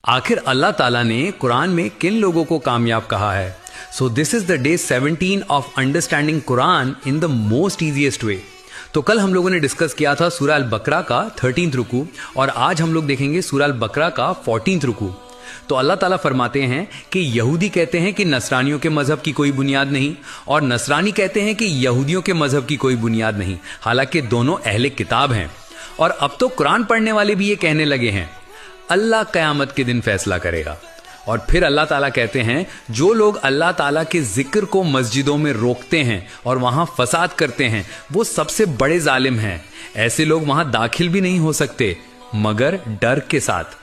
आखिर अल्लाह ताला ने कुरान में किन लोगों को कामयाब कहा है? So this is the day 17 of understanding Quran in the most easiest way. तो कल हम लोगों ने डिस्कस किया था सूरह अल बकरा का 13th रुकू और आज हम लोग देखेंगे सूरह अल बकरा का 14th रुकू। तो अल्लाह ताला फरमाते हैं कि यहूदी कहते हैं कि नसरानियों के मजहब की कोई बुनियाद नहीं और नसरानी कहते हैं कि यहूदियों के मजहब की कोई बुनियाद नहीं, हालांकि दोनों अहले किताब हैं। और अब तो कुरान पढ़ने वाले भी ये कहने लगे हैं अल्लाह कयामत के दिन फैसला करेगा। और फिर अल्लाह ताला कहते हैं जो लोग अल्लाह ताला के जिक्र को मस्जिदों में रोकते हैं और वहां फसाद करते हैं वो सबसे बड़े जालिम हैं। ऐसे लोग वहां दाखिल भी नहीं हो सकते मगर डर के साथ।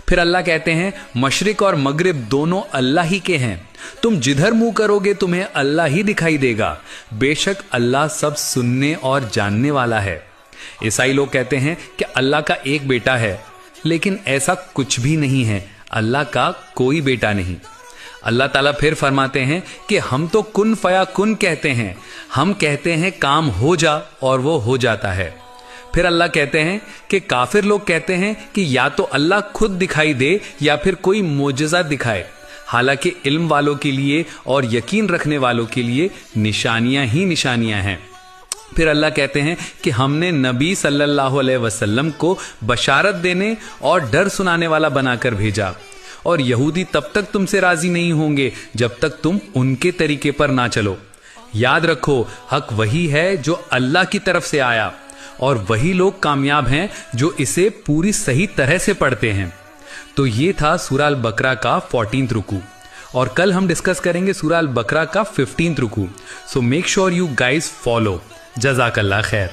फिर अल्लाह कहते हैं मशरिक और मगरिब दोनों अल्लाह ही के हैं, तुम जिधर मुंह करोगे तुम्हें अल्लाह ही दिखाई देगा, बेशक अल्लाह सब सुनने और जानने वाला है। ईसाई लोग कहते हैं कि अल्लाह का एक बेटा है, लेकिन ऐसा कुछ भी नहीं है, अल्लाह का कोई बेटा नहीं। अल्लाह ताला फिर फरमाते हैं कि हम तो कुन फया कुन कहते हैं, हम कहते हैं काम हो जा और वो हो जाता है। फिर अल्लाह कहते हैं कि काफिर लोग कहते हैं कि या तो अल्लाह खुद दिखाई दे या फिर कोई मोजज़ा दिखाए, हालांकि इल्म वालों के लिए और यकीन रखने वालों के लिए निशानियां ही निशानियां हैं। फिर अल्लाह कहते हैं कि हमने नबी सल्लल्लाहु अलैहि वसल्लम को बशारत देने और डर सुनाने वाला बनाकर भेजा और यहूदी तब तक तुमसे राजी नहीं होंगे जब तक तुम उनके तरीके पर ना चलो। याद रखो हक वही है जो अल्लाह की तरफ से आया और वही लोग कामयाब हैं जो इसे पूरी सही तरह से पढ़ते हैं। तो ये था सूरह अल बकरा का 14th रुकू और कल हम डिस्कस करेंगे सूरह अल बकरा का 15th रुकू। So make sure you guys follow. जज़ाकल्लाह खैर।